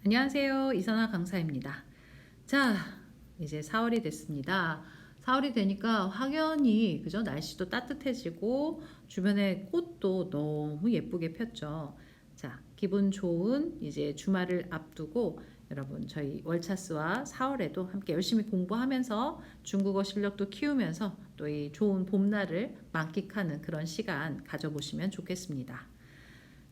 안녕하세요. 이선아 강사입니다. 자, 이제 4월이 됐습니다. 4월이 되니까 확연히 그죠? 날씨도 따뜻해지고 주변에 꽃도 너무 예쁘게 폈죠. 자, 기분 좋은 이제 주말을 앞두고 여러분 저희 월차스와 4월에도 함께 열심히 공부하면서 중국어 실력도 키우면서 또 이 좋은 봄날을 만끽하는 그런 시간 가져보시면 좋겠습니다.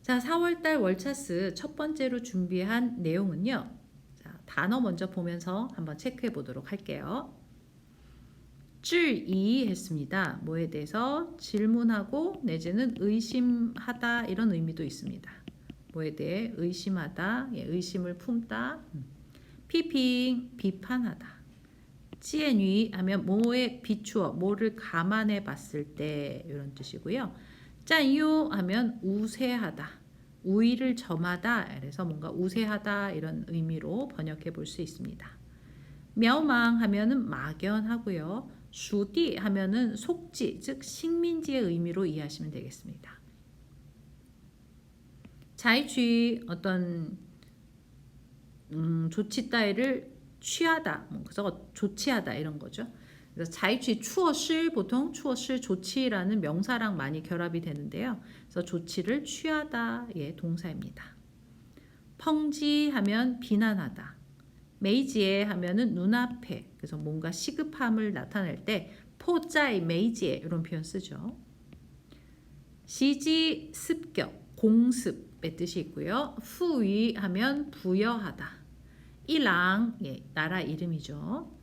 자, 4월달 월차스 첫 번째로 준비한 내용은요. 자, 단어 먼저 보면서 한번 체크해 보도록 할게요. 질의 했습니다. 뭐에 대해서 질문하고 내지는 의심하다 이런 의미도 있습니다. 뭐에 대해 의심하다, 의심을 품다. 피핑, 비판하다. 지엔위 하면 뭐에 비추어, 뭐를 감안해 봤을 때 이런 뜻이고요. 짠유 하면 우세하다, 우위를 점하다, 그래서 뭔가 우세하다 이런 의미로 번역해 볼 수 있습니다. 멸망 하면은 막연하고요. 슈디 하면은 속지, 즉 식민지의 의미로 이해하시면 되겠습니다. 자이취 어떤 조치 따위를 취하다, 그래서 조치하다 이런 거죠. 그래서 자이취 추어실 보통 추어실 조치라는 명사랑 많이 결합이 되는데요. 그래서 조치를 취하다 예 동사입니다. 펑지 하면 비난하다. 메이지에 하면은 눈앞에 그래서 뭔가 시급함을 나타낼 때 포짜이 메이지에 이런 표현 쓰죠. 시지 습격 공습의 뜻이 있고요. 후위 하면 부여하다. 이랑 예 나라 이름이죠.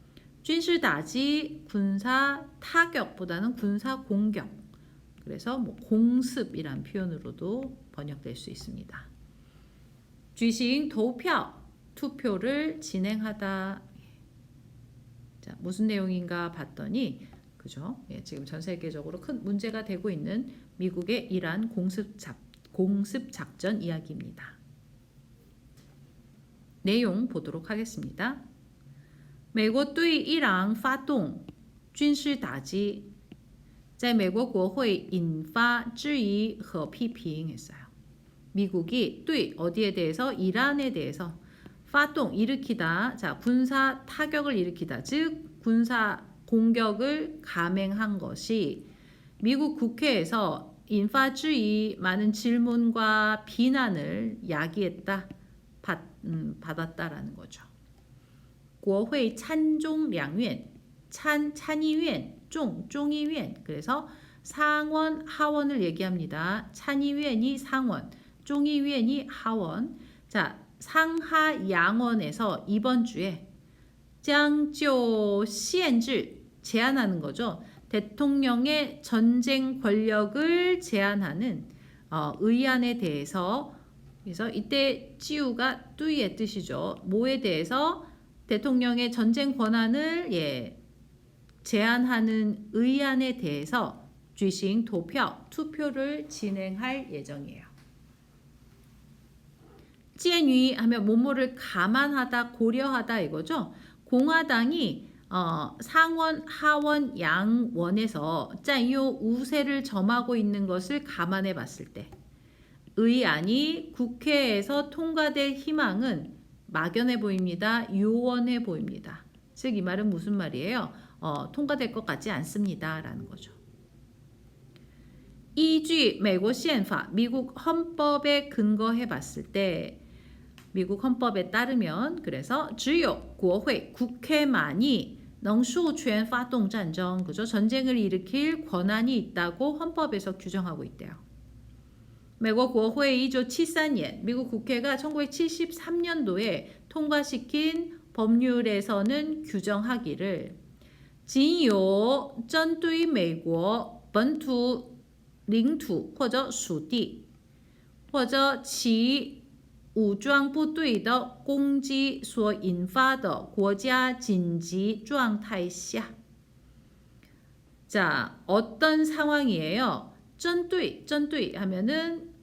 军事打击 군사 타격보다는 군사 공격. 그래서 뭐 공습이란 표현으로도 번역될 수 있습니다. 쥐싱投票 투표를 진행하다. 자, 무슨 내용인가 봤더니 그죠? 예, 지금 전 세계적으로 큰 문제가 되고 있는 미국의 이란 공습 작전 이야기입니다. 내용 보도록 하겠습니다. 美国对伊朗发动军事打击在美国国会引发质疑和批评했어요. 미국이 对 어디에 대해서 이란에 대해서 发动 일으키다. 자, 군사 타격을 일으키다. 즉 군사 공격을 감행한 것이 미국 국회에서 인파质疑 많은 질문과 비난을 야기했다. 받았다라는 거죠. 国会参众两院 参议院 众议院 그래서 상원 하원을 얘기합니다.参议院이 상원,众议院이 하원. 자, 상하 양원에서 이번 주에 将就限制 제한하는 거죠. 대통령의 전쟁 권력을 제한하는 의안에 대해서 그래서 이때 지우가 뚜이의 뜻이죠. 뭐에 대해서 대통령의 전쟁 권한을 제한하는 의안에 대해서 쥐싱 도표 투표를 진행할 예정이에요. 지엔위 하면 뭐뭐를 감안하다, 고려하다 이거죠. 공화당이 상원, 하원, 양원에서 짠요 우세를 점하고 있는 것을 감안해 봤을 때 의안이 국회에서 통과될 희망은 막연해 보입니다. 요원해 보입니다. 즉 이 말은 무슨 말이에요? 통과될 것 같지 않습니다. 라는 거죠.依据 美国宪法 미국 헌법에 근거해 봤을 때 미국 헌법에 따르면 그래서 只有国会 국회만이 能授权发动战争 그죠? 전쟁을 일으킬 권한이 있다고 헌법에서 규정하고 있대요. 美国国会 1973년 미국 국회가 1973년도에 통과시킨 법률에서는 규정하기를 仅有针对美国本土领土或者属地或者其武装部队的攻击所引发的国家紧急状态下 자, 어떤 상황이에요? 针对하면은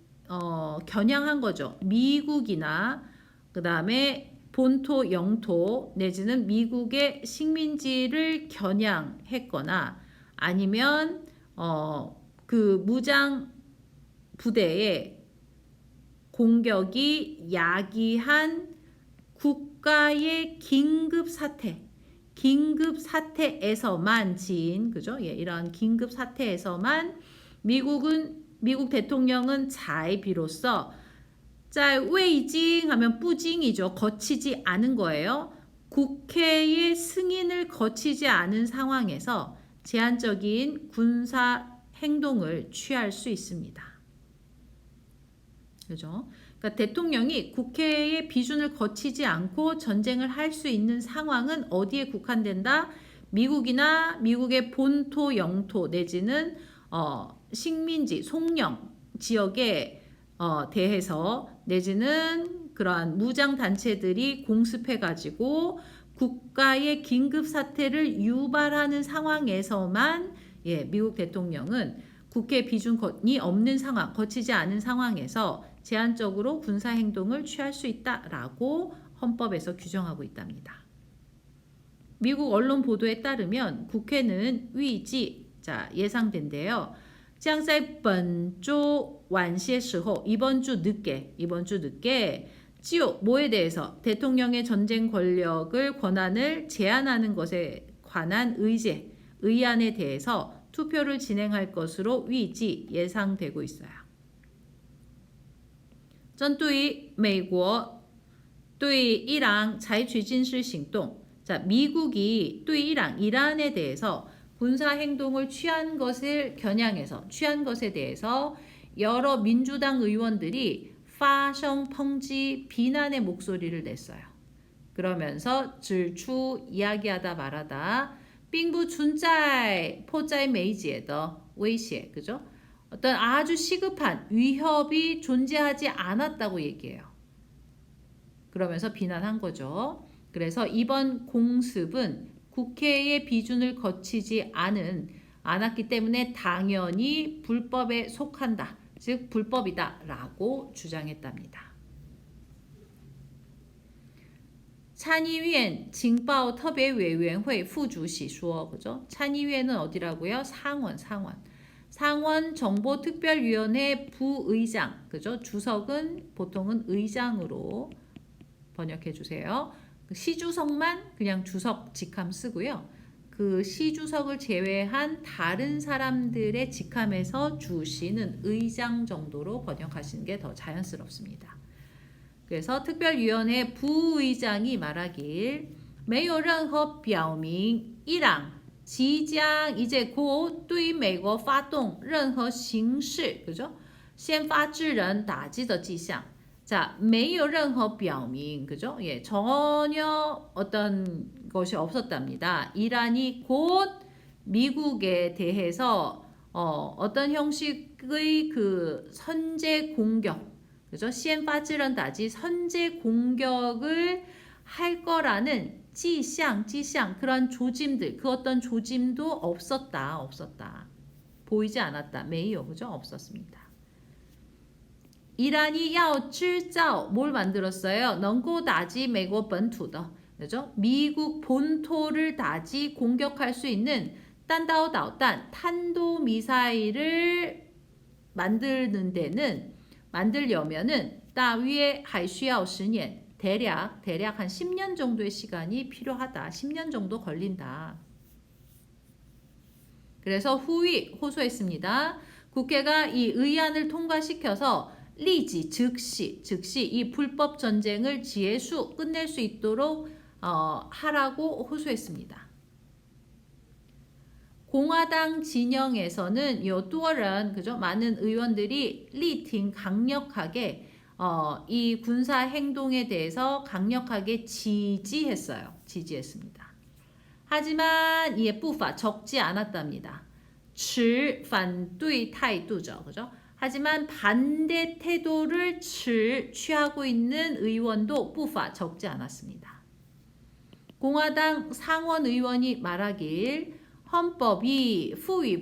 겨냥한 거죠. 미국이나 그 다음에 본토, 영토 내지는 미국의 식민지를 겨냥했거나 아니면 그 무장 부대의 공격이 야기한 국가의 긴급 사태에서만 그죠? 예, 이런 긴급 사태에서만 미국 대통령은 在 비로소 在 未经 하면 不经 이죠. 거치지 않은 거예요. 국회의 승인을 거치지 않은 상황에서 제한적인 군사 행동을 취할 수 있습니다. 그죠? 그러니까 대통령이 국회의 비준을 거치지 않고 전쟁을 할 수 있는 상황은 어디에 국한된다? 미국이나 미국의 본토, 영토 내지는 식민지, 송령 지역에 대해서 내지는 그러한 무장 단체들이 공습해가지고 국가의 긴급 사태를 유발하는 상황에서만 미국 대통령은 국회 비준이 없는 상황, 거치지 않은 상황에서 제한적으로 군사 행동을 취할 수 있다라고 헌법에서 규정하고 있답니다. 미국 언론 보도에 따르면 국회는 위지, 예상된대요. 将在本周晚些时候 이번 주 늦게 뭐에 대해서 대통령의 전쟁 권력을 권한을 제한하는 것에 관한 의안에 대해서 투표를 진행할 것으로 위지 예상되고 있어요. 针对美国对伊朗采取军事行动 미국이 对 이란에 대해서 군사 행동을 취한 것을 겨냥해서 취한 것에 대해서 여러 민주당 의원들이 파성 펑지 비난의 목소리를 냈어요. 그러면서 질추 이야기하다 말하다 빙부 준자의 포자의 메이지에더威胁 그죠? 어떤 아주 시급한 위협이 존재하지 않았다고 얘기해요. 그러면서 비난한 거죠. 그래서 이번 공습은 국회의 비준을 거치지 않았기 때문에 당연히 불법에 속한다. 즉 불법이다 라고 주장했답니다.参议院 情报特别委员会副主席说 그죠?参议院은 어디라고요? 상원 정보특별위원회 부의장 그죠? 주석은 보통은 의장으로 번역해 주세요. 시주석만 그냥 주석 직함 쓰고요. 그 시주석을 제외한 다른 사람들의 직함에서 주시는 의장 정도로 번역하시는 게 더 자연스럽습니다. 그래서 특별위원회 부의장이 말하길 没有任何表明伊朗即将이제 곧对美国发动任何形式 그죠? 先发制人打击的迹象 자, 没有任何表明 그죠? 예, 전혀 어떤 것이 없었답니다. 이란이 곧 미국에 대해서 어떤 형식의 그 선제 공격 그죠? 先发制人打击 선제 공격을 할 거라는 迹象 그런 조짐들 그 어떤 조짐도 없었다. 보이지 않았다. 메이요 그죠? 없었습니다. 이란이 要制造 뭘 만들었어요? 能够打击美国本土的 그죠? 미국 본토를 다지 공격할 수 있는 탄도导弹 탄도미사일을 만들려면은 大约还需要10年 대략 한 10년 정도의 시간이 필요하다. 10년 정도 걸린다. 그래서 호소했습니다. 국회가 이 의안을 통과시켜서 리지 즉시 이 불법 전쟁을 끝낼 수 있도록 하라고 호소했습니다. 공화당 진영에서는 요두어런 그죠? 많은 의원들이 리팅 강력하게 이 군사 행동에 대해서 강력하게 지지했습니다. 하지만 이에 부파 적지 않았답니다. 持反对态度者 그죠? 하지만 반대 태도를 취하고 있는 의원도 부파 적지 않았습니다. 공화당 상원 의원이 말하길 헌법이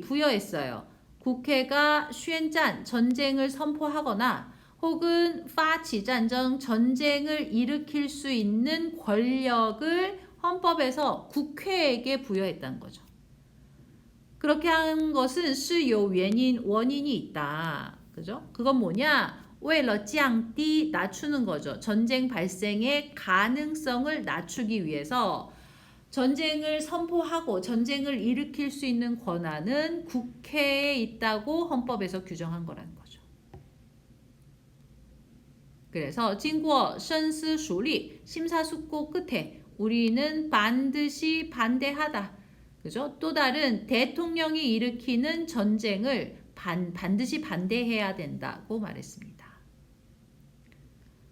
부여했어요. 국회가 宣战 전쟁을 선포하거나 혹은 发起战争 전쟁을 일으킬 수 있는 권력을 헌법에서 국회에게 부여했다는 거죠. 그렇게 한 것은 是有原因 원인이 있다. 그죠? 그건 뭐냐? 为了降低 낮추는 거죠. 전쟁 발생의 가능성을 낮추기 위해서 전쟁을 선포하고 전쟁을 일으킬 수 있는 권한은 국회에 있다고 헌법에서 규정한 거라는 거죠. 그래서 经过深思熟虑 심사숙고 끝에 우리는 반드시 반대하다. 그죠? 또 다른 대통령이 일으키는 전쟁을 반드시 반대해야 된다고 말했습니다.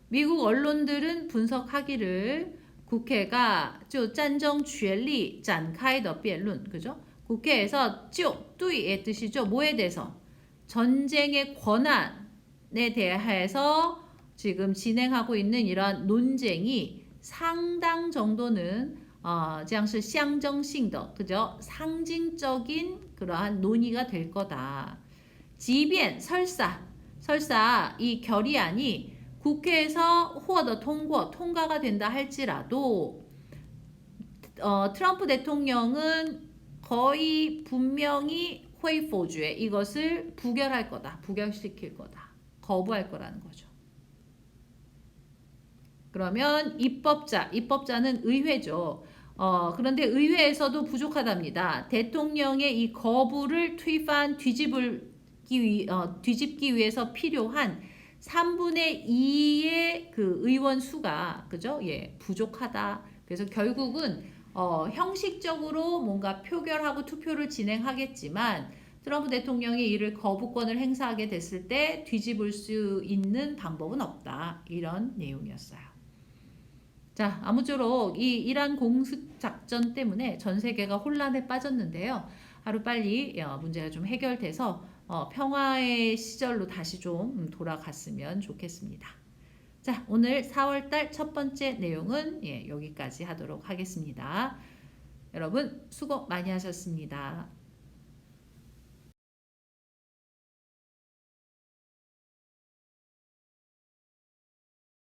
미국 언론들은 분석하기를 국회가 就战争权力展开的辩论 그죠? 국회에서 就 对의 뜻이죠. 뭐에 대해서? 전쟁의 권한에 대해서 지금 진행하고 있는 이런 논쟁이 상당 정도는 这样是象征性的 그죠? 상징적인 그러한 논의가 될 거다. 即便 설사 이 결의안이 국회에서 获得 통과가 된다 할지라도 트럼프 대통령은 거의 분명히 会否决 이것을 부결할 거다. 부결시킬 거다. 거부할 거라는 거죠. 그러면 입법자는 의회죠. 그런데 의회에서도 부족하답니다. 대통령의 이 거부를 뒤집기 위해서 필요한 3분의 2의 그 의원 수가 그죠? 예, 부족하다. 그래서 결국은 형식적으로 뭔가 표결하고 투표를 진행하겠지만 트럼프 대통령이 이를 거부권을 행사하게 됐을 때 뒤집을 수 있는 방법은 없다. 이런 내용이었어요. 자, 아무쪼록 이 이란 공습 작전 때문에 전 세계가 혼란에 빠졌는데요. 하루빨리 문제가 좀 해결돼서 평화의 시절로 다시 좀 돌아갔으면 좋겠습니다. 자, 오늘 4월달 첫 번째 내용은 여기까지 하도록 하겠습니다. 여러분 수고 많이 하셨습니다.